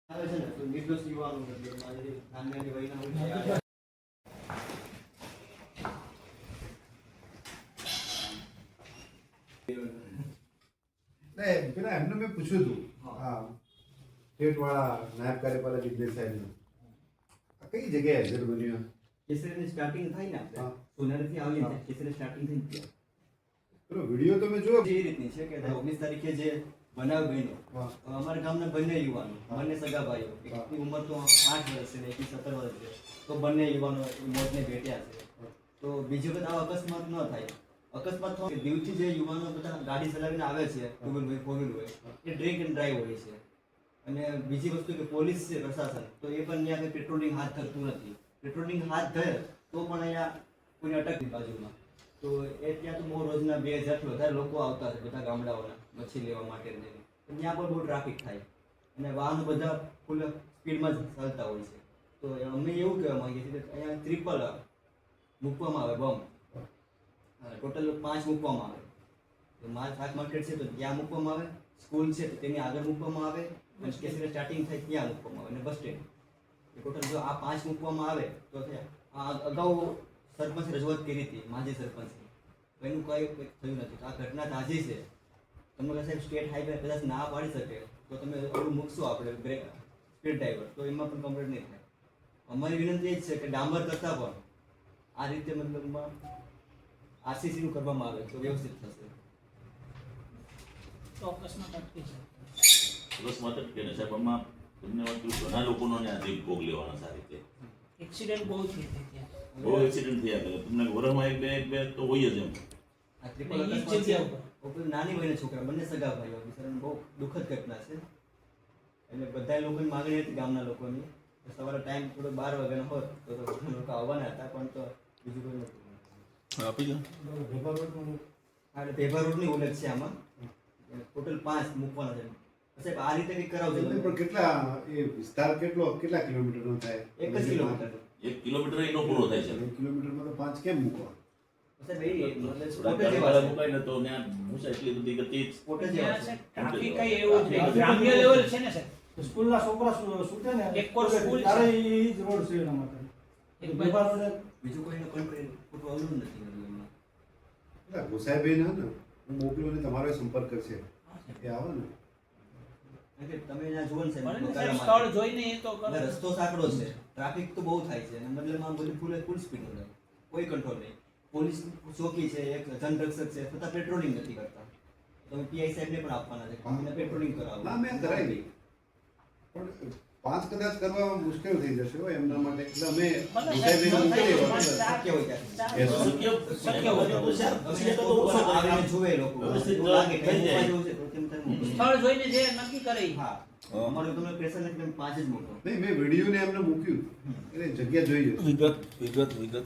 આવે છે ને તો નિર્દોષ યુવાનો એટલે મારી નાની વયના હોય છે नहीं फिर हमने मैं पूछू तू हाँ स्टेट वाला नायब कार्यपालक इंजीनियर साहब ने कई जगह है जरूर बनी है કેસરીની સ્ટાર્ટિંગ થાય ને આપણે હા. સોનારીથી આવીને કેસરી સ્ટાર્ટિંગ થઈ ગયા પેલો વિડિયો તમે જો એ રીતની છે કે 19 તારીખે જે બનાવ બન્યો હા. અમારા ગામના બંને યુવાનો હા. બંને સગા ભાઈઓ હા. એકની ઉંમર તો 8 વર્ષ છે ને એકની 17 વર્ષ છે તો બંને યુવાનો મોતને ભેટ્યા છે તો બીજી વખત આવો અકસ્માત ન થાય અકસ્માત થાય દિવસથી જે યુવાનો બધા ગાડી ચલાવીને આવે છે ટુ વ્હીલ હોય ફોર વ્હીલ હોય એ ડ્રિંક એન્ડ ડ્રાઈવ હોય છે અને બીજી વસ્તુ કે પોલીસ છે પ્રશાસન તો એ પણ ત્યાં કંઈ પેટ્રોલિંગ હાથ ધરતું નથી પેટ્રોલિંગ હાથ ધરે તો પણ અહીંયા કોઈને અટકની બાજુમાં તો એ ત્યાં તો બહુ રોજના 2000 થી વધારે લોકો આવતા હતા બધા ગામડાઓના મચ્છી લેવા માટે ને ત્યાં પણ બહુ ટ્રાફિક થાય અને વાહનો બધા ફૂલ સ્પીડમાં જ ચાલતા હોય છે તો અમે એવું કહેવા માંગીએ છીએ કે અહીંયા ટ્રિપલ મૂકવામાં આવે બોમ્બ ટોટલ 5 મૂકવામાં આવે તો શાક માર્કેટ છે તો ત્યાં મૂકવામાં આવે સ્કૂલ છે તો તેની આગળ મૂકવામાં આવે અને સ્ટેશનની સ્ટાર્ટિંગ થાય ત્યાં મૂકવામાં આવે અને બસ સ્ટેન્ડ ટોટલ જો આ 5 મૂકવામાં આવે તો આ અગાઉ સરપંચ રજૂઆત કરી હતી માજી સરપંચ એનું કંઈ થયું નથી આ ઘટના તાજી છે તમને સાહેબ સ્ટેટ હાઈવે કદાચ ના પાડી શકે તો તમે ઓલું મૂકશો આપણે બ્રેક સ્પીડ ડ્રાઈવર તો એમાં પણ કમ્પ્લીટ નહીં થાય અમારી વિનંતી એ જ છે કે ડામર કરતાં પણ આ રીતે મતલબમાં આરસીસીનું કરવામાં આવે તો વ્યવસ્થિત થશે તો અકસ્માત અટકી છે અકસ્માત અટકે ને સાહેબ આમાં તમને વાંચ્યું ઘણા લોકોનો ને આ જીવ ભોગ લેવાના સારી રીતે એક્સિડન્ટ બહુ થઈ ત્યાં બહુ એક્સિડન્ટ થયા કરે તમને વરમાં એક બે તો હોય જ એમ આ ટ્રિપલ અકસ્માત છે ઉપર નાની વયના છોકરા બંને સગા ભાઈઓ બિચારાને બહુ દુઃખદ ઘટના છે એટલે બધા લોકોની માગણી હતી ગામના લોકોની સવારે ટાઈમ થોડો 12 વાગ્યાનો હોત તો બધા લોકો આવવાના હતા પણ તો બીજું કોઈ નહોતું આપી દો હા એટલે ભેભા રોડની ઉલ્લેખ છે આમાં ટોટલ 5 મૂકવાના છે સાહેબ આ રીતે કંઈક કરાવજો પણ કેટલા એ વિસ્તાર કેટલા કિલોમીટરનો થાય 1 જ કિલોમીટર 1 કિલોમીટર એનો પૂરો થાય છે 1 કિલોમીટરમાં તો 5 કેમ મૂકવા સાહેબ એ મતલબ સ્પોટ થોડા જેવા ગાળા છે મુકાય ને તો ત્યાં મૂસાય એટલી બધી ગતિ સ્પોટ જેવા છે ટ્રાફિક કઈ એવું જ નહીં ગ્રામ્ય લેવલ છે ને સર સ્કૂલના છોકરા છૂટે ને એક કોર સ્કૂલ છે. તારે ઈ જ રોડ છે એના માટે એક બેભાર રોડ બીજું કોઈનું કંટ્રોલ ખોટું આવડું નથી એમાં એટલે ગોસાઈભાઈ ના ને હું મોકલું ને તમારો સંપર્ક કરશે એ આવો ને કારણ કે તમે ત્યાં જુઓ ને સાહેબ પણ બકાલામાં. સ્થળ જોઈને એ તો એટલે રસ્તો સાંકડો છે ટ્રાફિક તો બહુ થાય છે અને મતલબ આમ બધું ફૂલ સ્પીડ હોય કોઈ કંટ્રોલ નહીં પોલીસ ચોકી છે એક જનરક્ષક છે છતાં પેટ્રોલિંગ નથી કરતા તમે પીઆઈ સાહેબને પણ આપવાના છે અમને પેટ્રોલિંગ કરાવો ના મેં કરાવી પણ 5 કદાચ કરવા મુશ્કેલ થઈ જશે હો એમના માટે એટલે અમે ગોસાઈભાઈને મોકલી શક્ય હોય ત્યાં શક્ય હોય. તો ઓછો આવીને જુએ લોકો વ્યવસ્થિત એવું લાગે કે થઈ જાય. જવું છે તો તેમ તમે મોકલો. સ્થળ જોઈને જે નક્કી કરે ઈ. હા અમારું તમને પ્રેશર નથી તમે 5 જ મોકલો નહીં મેં વિડીયોને એમને મૂક્યું એટલે જગ્યા જોઈ જશે વિગત આવી જાય.